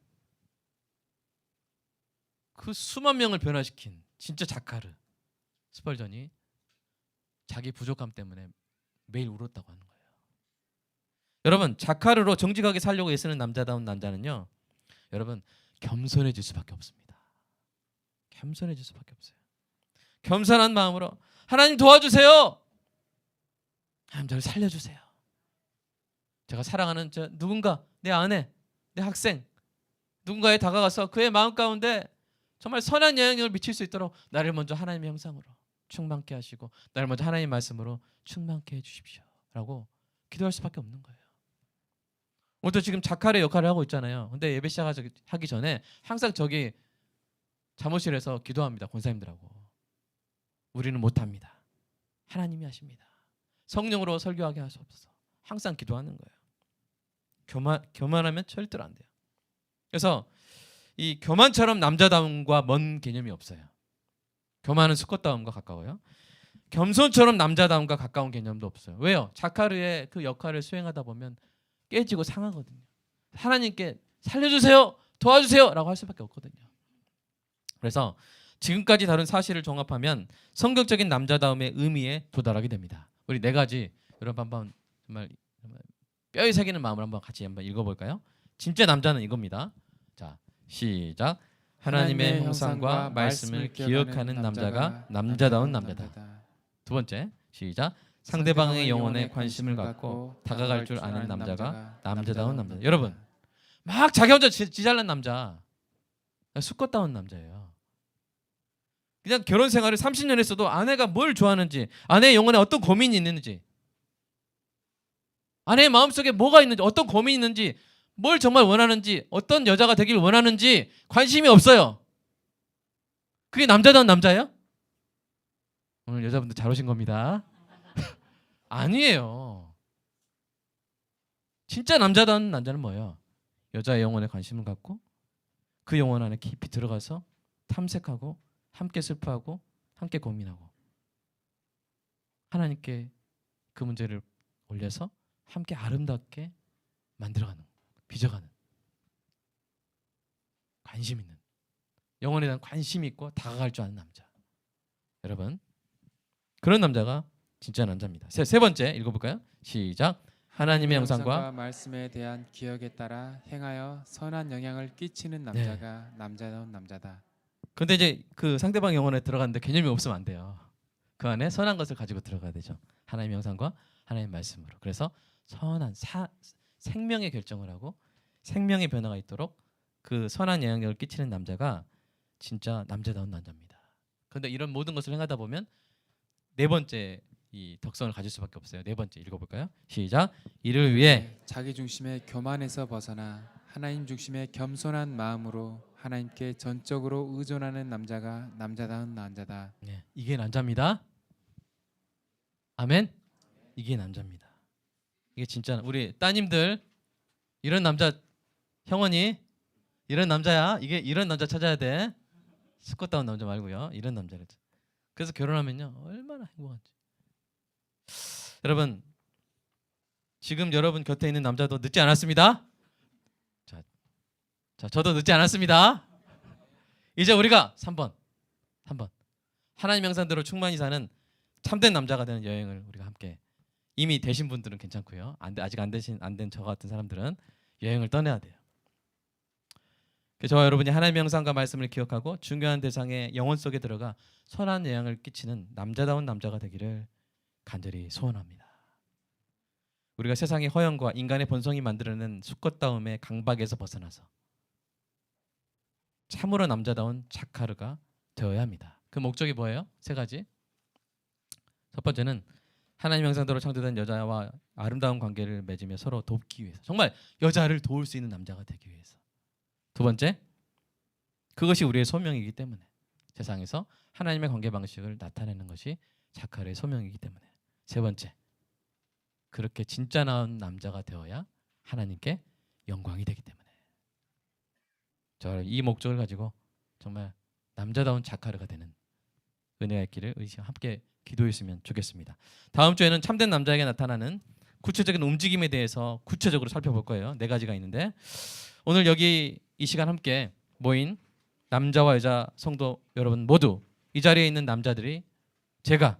그 수만 명을 변화시킨 진짜 자카르 스펄전이 자기 부족감 때문에 매일 울었다고 하는 거예요. 여러분 자카르로 정직하게 살려고 애쓰는 남자다운 남자는요, 여러분 겸손해질 수밖에 없습니다. 겸손해질 수밖에 없어요. 겸손한 마음으로 하나님 도와주세요. 하나님 저를 살려주세요. 제가 사랑하는 저 누군가, 내 아내, 내 학생, 누군가에 다가가서 그의 마음 가운데 정말 선한 영향력을 미칠 수 있도록 나를 먼저 하나님의 형상으로 충만케 하시고 나를 먼저 하나님의 말씀으로 충만케 해주십시오 라고 기도할 수밖에 없는 거예요. 오늘도 지금 자칼의 역할을 하고 있잖아요. 근데 예배 시작하기 전에 항상 저기 사무실에서 기도합니다. 권사님들하고. 우리는 못합니다. 하나님이 하십니다. 성령으로 설교하게 하시옵소서. 항상 기도하는 거예요. 교만하면 절대로 안 돼요. 그래서 이 교만처럼 남자다움과 먼 개념이 없어요. 교만은 수컷다움과 가까워요. 겸손처럼 남자다움과 가까운 개념도 없어요. 왜요? 자카르의 그 역할을 수행하다 보면 깨지고 상하거든요. 하나님께 살려주세요, 도와주세요 라고 할 수밖에 없거든요. 그래서 지금까지 다룬 사실을 종합하면 성경적인 남자다움의 의미에 도달하게 됩니다. 우리 네 가지 여러분 한번 정말 뼈에 새기는 마음을 한번 같이 한번 읽어볼까요? 진짜 남자는 이겁니다. 자, 시작. 하나님의 형상과 말씀을 기억하는 남자가 남자다운 남자다. 두 번째, 시작. 상대방의 영혼에 관심을 갖고 다가갈 줄 아는 남자가 남자다운 남자다. 여러분, 막 자기 혼자 지잘난 남자, 수컷다운 남자예요. 그냥 결혼 생활을 30년 했어도 아내가 뭘 좋아하는지, 아내의 영혼에 어떤 고민이 있는지, 아내의 마음속에 뭐가 있는지, 어떤 고민이 있는지, 뭘 정말 원하는지, 어떤 여자가 되길 원하는지 관심이 없어요. 그게 남자다운 남자예요? 오늘 여자분들 잘 오신 겁니다. 아니에요. 진짜 남자다운 남자는 뭐예요? 여자의 영혼에 관심을 갖고 그 영혼 안에 깊이 들어가서 탐색하고 함께 슬퍼하고 함께 고민하고 하나님께 그 문제를 올려서 함께 아름답게 만들어가는, 빚어가는, 관심 있는, 영혼에 대한 관심이 있고 다가갈 줄 아는 남자. 여러분, 그런 남자가 진짜 남자입니다. 세 번째 읽어볼까요? 시작. 하나님의 형상과 말씀에 대한 기억에 따라 행하여 선한 영향을 끼치는 남자가 남자다운 남자다. 근데 이제 그 상대방 영혼에 들어갔는데 개념이 없으면 안 돼요. 그 안에 선한 것을 가지고 들어가야 되죠. 하나님의 형상과 하나님의 말씀으로. 그래서 선한 생명의 결정을 하고 생명의 변화가 있도록 그 선한 영향력을 끼치는 남자가 진짜 남자다운 남자입니다. 그런데 이런 모든 것을 행하다 보면 네 번째 이 덕성을 가질 수밖에 없어요. 네 번째 읽어볼까요? 시작. 이를 위해 자기 중심의 교만에서 벗어나 하나님 중심의 겸손한 마음으로 하나님께 전적으로 의존하는 남자가 남자다운 남자다. 네, 이게 남자입니다. 아멘. 이게 남자입니다. 이게 진짜 우리 따님들 이런 남자, 형원이 이런 남자야. 이게 이런 남자 찾아야 돼. 스컷다운 남자 말고요. 이런 남자를. 그래서 결혼하면요 얼마나 행복한지. 여러분, 지금 여러분 곁에 있는 남자도 늦지 않았습니다. 자, 저도 늦지 않았습니다. 이제 우리가 3번 하나님 형상대로 충만히 사는 참된 남자가 되는 여행을 우리가 함께, 이미 되신 분들은 괜찮고요. 아직 안 된 저 같은 사람들은 여행을 떠나야 돼요. 저와 여러분이 하나님의 형상과 말씀을 기억하고 중요한 대상의 영혼 속에 들어가 선한 영향을 끼치는 남자다운 남자가 되기를 간절히 소원합니다. 우리가 세상의 허영과 인간의 본성이 만들어낸 수컷다움의 강박에서 벗어나서 참으로 남자다운 자카르가 되어야 합니다. 그 목적이 뭐예요? 세 가지. 첫 번째는 하나님 형상대로 창조된 여자와 아름다운 관계를 맺으며 서로 돕기 위해서, 정말 여자를 도울 수 있는 남자가 되기 위해서. 두 번째, 그것이 우리의 소명이기 때문에 세상에서 하나님의 관계 방식을 나타내는 것이 자카르의 소명이기 때문에. 세 번째, 그렇게 진짜 나은 남자가 되어야 하나님께 영광이 되기 때문에. 저 이 목적을 가지고 정말 남자다운 자카르가 되는 은혜가 있기를 함께 기도했으면 좋겠습니다. 다음 주에는 참된 남자에게 나타나는 구체적인 움직임에 대해서 구체적으로 살펴볼 거예요. 네 가지가 있는데, 오늘 여기 이 시간 함께 모인 남자와 여자 성도 여러분 모두, 이 자리에 있는 남자들이, 제가,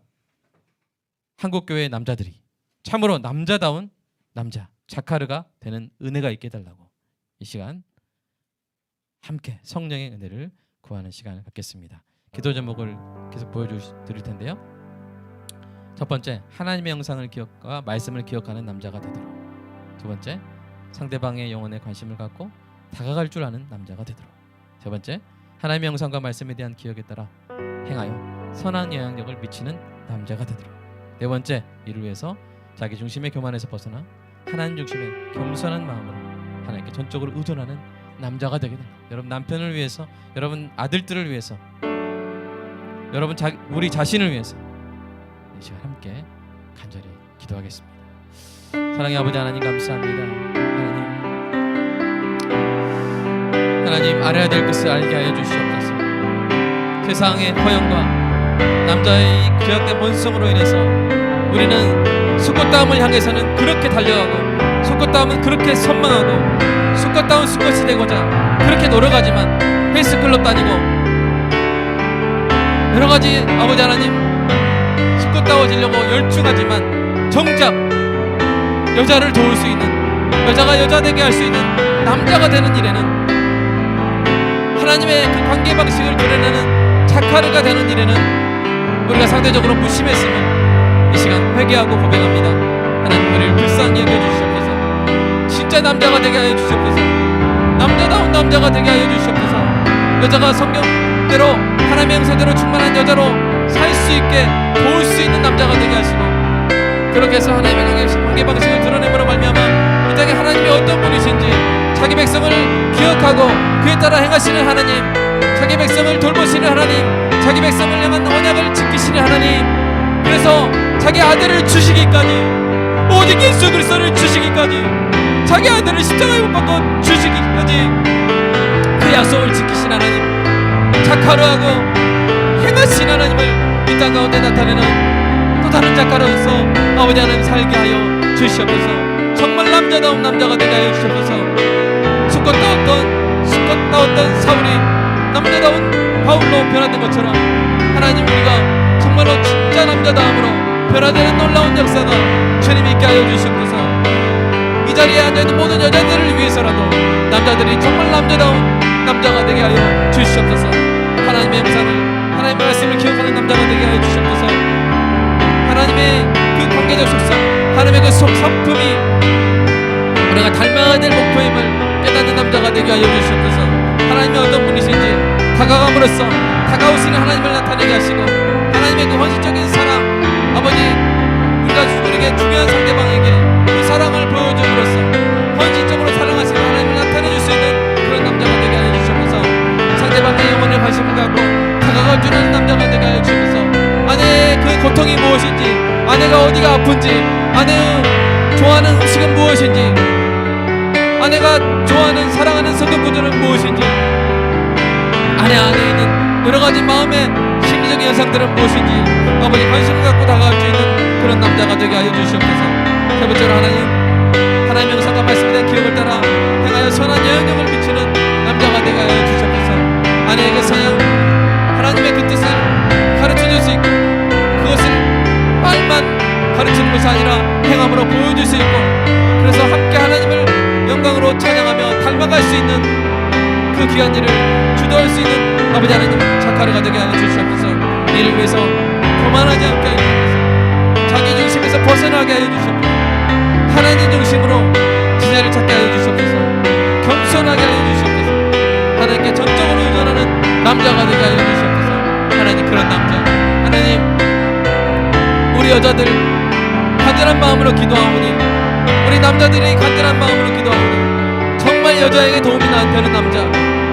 한국교회의 남자들이 참으로 남자다운 남자 자카르가 되는 은혜가 있게 해달라고 이 시간 함께 성령의 은혜를 구하는 시간을 갖겠습니다. 기도 제목을 계속 보여드릴 텐데요. 첫 번째, 하나님의 형상을 기억과 말씀을 기억하는 남자가 되도록. 두 번째, 상대방의 영혼에 관심을 갖고 다가갈 줄 아는 남자가 되도록. 세 번째, 하나님의 영상과 말씀에 대한 기억에 따라 행하여 선한 영향력을 미치는 남자가 되도록. 네 번째, 이를 위해서 자기 중심의 교만에서 벗어나 하나님 중심의 겸손한 마음으로 하나님께 전적으로 의존하는 남자가 되게 되도록. 여러분 남편을 위해서, 여러분 아들들을 위해서, 여러분 우리 자신을 위해서 이 시간 함께 간절히 기도하겠습니다. 사랑의 아버지 하나님 감사합니다. 하나님 알아야 될 것을 알게 하여 주시옵소서. 세상의 허영과 남자의 죄악된 본성으로 인해서 우리는 수컷다움을 향해서는 그렇게 달려가고 수컷다움은 그렇게 선망하고 수컷다운 수컷이 되고자 그렇게 노력하지만 헬스클럽 다니고 여러가지 아버지 하나님 수컷다워지려고 열중하지만 정작 여자를 도울 수 있는, 여자가 여자 되게 할 수 있는 남자가 되는 일에는, 하나님의 그 관계 방식을 드러내는 자카르가 되는 일에는 우리가 상대적으로 무심했으면 이 시간 회개하고 고백합니다. 하나님 우리를 불쌍히 여겨주시옵소서. 진짜 남자가 되게 하여 주시옵소서. 남자다운 남자가 되게 하여 주시옵소서. 여자가 성경대로 하나님의 형상대로 충만한 여자로 살 수 있게 도울 수 있는 남자가 되게 하시고, 그렇게 해서 하나님의 관계 방식을 드러내므로 말미암아 이 땅에 하나님이 어떤 분이신지 자기 백성을 기억하고 그에 따라 행하시는 하나님, 자기 백성을 돌보시는 하나님, 자기 백성을 향한 언약을 지키시는 하나님, 그래서 자기 아들을 주시기까지, 오직 예수 그리스도를 주시기까지, 자기 아들을 십자가에 못 박고 주시기까지 그 약속을 지키신 하나님, 자카르하고 행하신 하나님을 이 땅 가운데 나타내는 또 다른 자카르로서 아버지 하나님 살게 하여 주시옵소서. 정말 남자다운 남자가 되게 하여 주시옵소서. 수컷다웠던 사울이 남자다운 바울로 변화된 것처럼 하나님 우리가 정말로 진짜 남자다움으로 변화되는 놀라운 역사가 주님 있게 하여 주시옵소서. 이 자리에 앉아있는 모든 여자들을 위해서라도 남자들이 정말 남자다운 남자가 되게 하여 주시옵소서. 하나님의 영상을, 하나님의 말씀을 기억하는 남자가 되게 하여 주시옵소서. 하나님의 그 관계적 속성, 하나님의 그 성품이 우리가 닮아야 될 목표임을 깨닫는 남자가 되게 하여 주시옵소서. 하나님이 어떤 분이신지 다가감으로써 다가오시는 하나님을 나타내게 하시고, 하나님의 그 헌신적인 사랑, 아버지 우리에게 중요한 상대방에게 그 사랑을 보여줌으로써 헌신적으로 사랑하시는 하나님을 나타내줄 수 있는 그런 남자가 되게 하여 주시옵소서. 상대방의 영혼에 관심을 갖고 다가가주는 남자가 되게 하여 주시옵소서. 아내의 그 고통이 무엇인지, 아내가 어디가 아픈지, 아내의 좋아하는 음식은 무엇인지, 아내가 좋아하는 사랑하는 성격구조는 무엇인지, 아내 안에 있는 여러가지 마음의 심리적인 현상들은 무엇인지 아버지 관심을 갖고 다가갈 수 있는 그런 남자가 되게 하여 주시옵소서. 세 번째로 하나님의 영상과 말씀에 대한 기억을 따라 행하여 선한 영향력을 미치는 남자가 되게 하여 주시옵소서. 아내에게 선한 하나님의 그 뜻을 가르쳐줄 수 있고, 그것을 말만 가르치는 것이 아니라 행함으로 보여줄 수 있고, 그래서 함께 하나님을 영광으로 찬양하며 닮아갈 수 있는 그 귀한 일을 주도할 수 있는 아버지 하나님 자카르가 되게 하여 주시옵소서. 이를 위해서 교만하지 않게 하여 주시옵소서. 자기 중심에서 벗어나게 하여 주시옵소서. 하나님 중심으로 지혜를 찾게 하여 주시옵소서. 겸손하게 하여 주시옵소서. 하나님께 전적으로 의존하는 남자가 되게 하여 주시옵소서. 하나님 그런 남자, 하나님 우리 여자들 간절한 마음으로 기도하오니, 우리 남자들이 간절한 마음으로 기도하오니 정말 여자에게 도움이 되는 남자,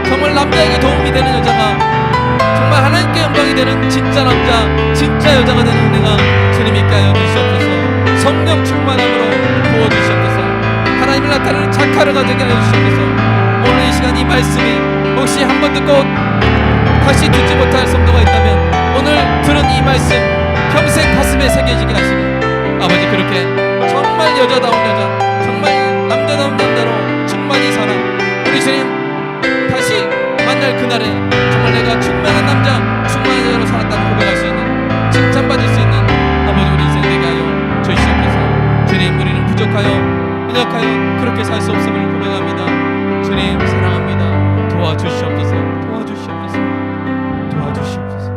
정말 남자에게 도움이 되는 여자가, 정말 하나님께 영광이 되는 진짜 남자, 진짜 여자가 되는 은혜가 주님 있게 하여 주시옵소서. 성령 충만함으로 부어주시옵소서. 하나님을 나타내는 자카르가 되게 하여 주시옵소서. 오늘 이 시간 이 말씀이 혹시 한 번 듣고 다시 듣지 못할 성도가 있다면 오늘 들은 이 말씀 평생 가슴에 새겨지게 하시고, 아버지 그렇게 정말 여자다운 여자, 정말 남자다운 남자로 충만히 살아 우리 주님 다시 만날 그날에 정말 내가 충만한 남자, 충만한 여자로 살았다고 고백할 수 있는, 칭찬받을 수 있는 아버지 우리 인생 되게 하여 주시옵소서. 주님 우리는 부족하여 연약하여 그렇게 살 수 없음을 고백합니다. 주님 사랑합니다. 도와주시옵소서. 도와주시옵소서. 도와주시옵소서.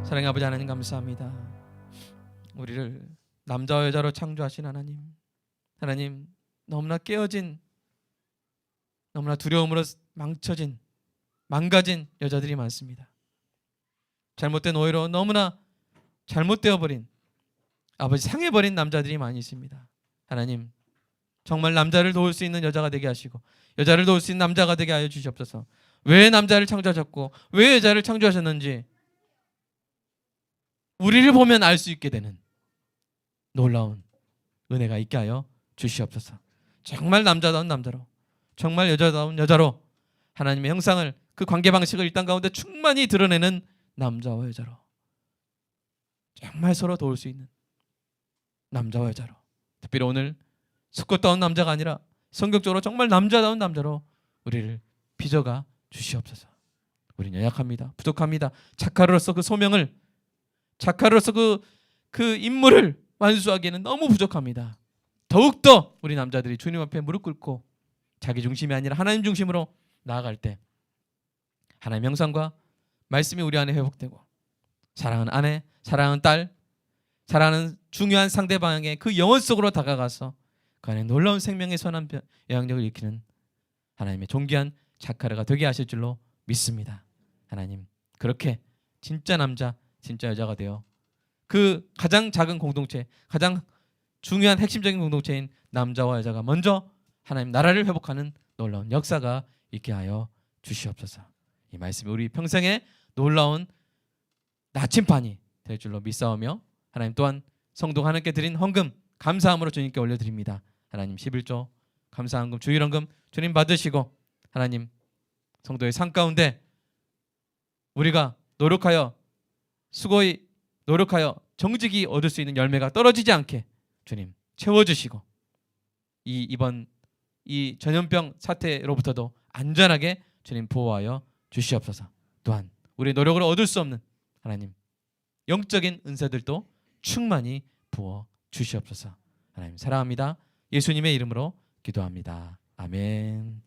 사랑의 아버지 하나님 감사합니다. 우리를 남자와 여자로 창조하신 하나님 너무나 깨어진, 너무나 두려움으로 망가진 여자들이 많습니다. 잘못된 오해로 너무나 잘못되어 버린, 아버지 상해버린 남자들이 많이 있습니다. 하나님 정말 남자를 도울 수 있는 여자가 되게 하시고 여자를 도울 수 있는 남자가 되게 하여 주시옵소서. 왜 남자를 창조하셨고 왜 여자를 창조하셨는지 우리를 보면 알 수 있게 되는 놀라운 은혜가 있게 하여 주시옵소서. 정말 남자다운 남자로, 정말 여자다운 여자로 하나님의 형상을, 그 관계 방식을 이 땅 가운데 충만히 드러내는 남자와 여자로, 정말 서로 도울 수 있는 남자와 여자로, 특별히 오늘 수컷다운 남자가 아니라 성격적으로 정말 남자다운 남자로 우리를 빚어가 주시옵소서. 우리는 연약합니다. 부족합니다. 작가로서 그 소명을, 작가로서 그 임무를 완수하기에는 너무 부족합니다. 더욱더 우리 남자들이 주님 앞에 무릎 꿇고 자기 중심이 아니라 하나님 중심으로 나아갈 때 하나님의 형상과 말씀이 우리 안에 회복되고 사랑하는 아내, 사랑하는 딸, 사랑하는 중요한 상대방에게 그 영혼 속으로 다가가서 그 안에 놀라운 생명의 선한 영향력을 일으키는 하나님의 존귀한 자카르가 되게 하실 줄로 믿습니다. 하나님 그렇게 진짜 남자, 진짜 여자가 되어 그 가장 작은 공동체, 가장 중요한 핵심적인 공동체인 남자와 여자가 먼저 하나님 나라를 회복하는 놀라운 역사가 있게 하여 주시옵소서. 이 말씀이 우리 평생에 놀라운 나침반이 될 줄로 믿사오며 하나님 또한 성도가 하나님께 드린 헌금 감사함으로 주님께 올려드립니다. 하나님 11조 감사헌금 주일헌금 주님 받으시고 하나님 성도의 삶 가운데 우리가 노력하여 수고히 노력하여 정직이 얻을 수 있는 열매가 떨어지지 않게 주님 채워주시고 이번 이 전염병 사태로부터도 안전하게 주님 보호하여 주시옵소서. 또한 우리의 노력으로 얻을 수 없는 하나님 영적인 은사들도 충만히 부어 주시옵소서. 하나님 사랑합니다. 예수님의 이름으로 기도합니다. 아멘.